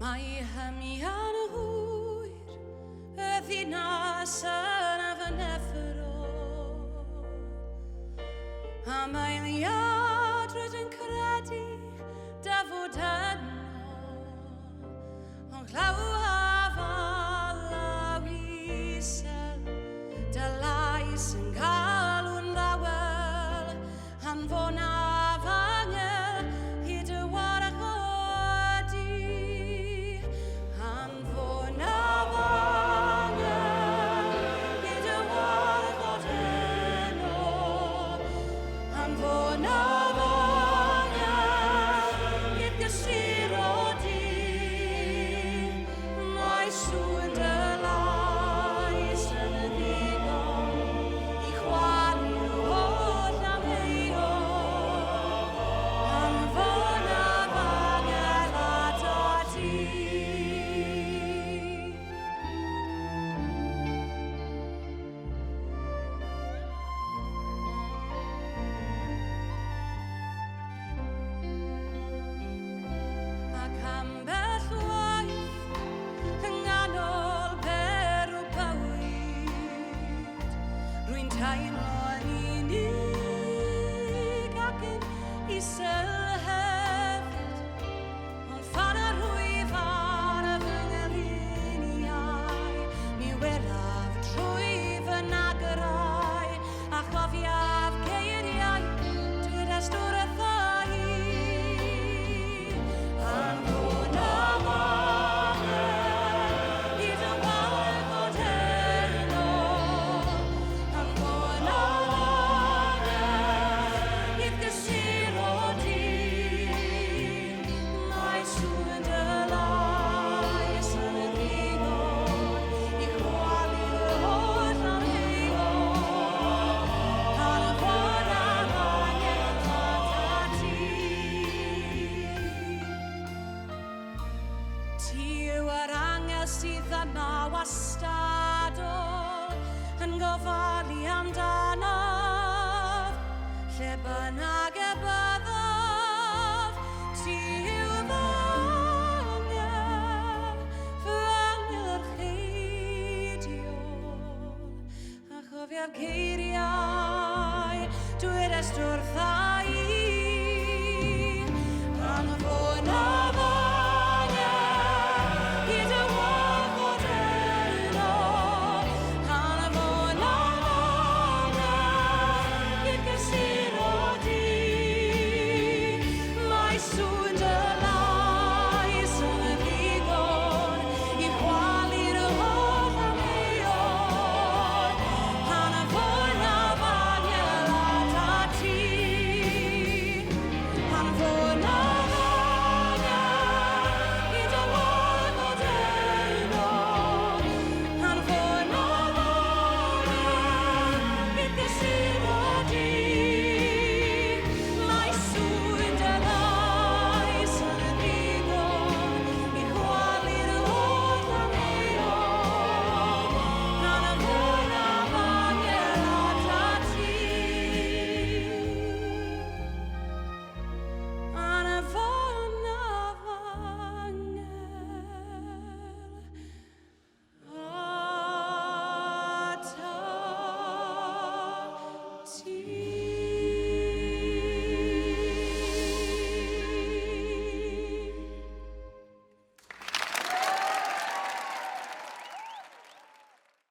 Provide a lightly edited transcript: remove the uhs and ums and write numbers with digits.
Mae hymi ar y hwyr, y ddinas yn y fyneffro. A mae'n iadryd yn credu dy fod yno, ond glaw hafal a wisel, dy lais yn galw'n ddawel, anfon a fangel hyd y warach odi. Anfon a fangel hyd y warach odeno, anfon a fangel hyd gysur odi. Mae sŵn dy lais yn y ddigon i chwalu holl am eio. Anfon a fangel ata ti. Ac ambell waith yng nghanol berw bywyd, rwy'n teimlo'n unig ac yn isel hefyd, ond phan y rwyf ar y fy nghliniau, mi welaf trwy fy nagrau, a chofiaf geiriau dwedastwr y ddau. Anfon a fangel hyd y warach odeno, anfon a fangel hyd gysur odi. Mae sŵn dy lais yn y ddigon i chwalu holl am eio. Anfon a fangel ata ti. Ti yw yr angel sydd yna wastadol yn gofalu amdanaf, lle bynnag y byddaf. Ti yw fy angel cheidiol, a chofiaf geiriau dwedest wrthai.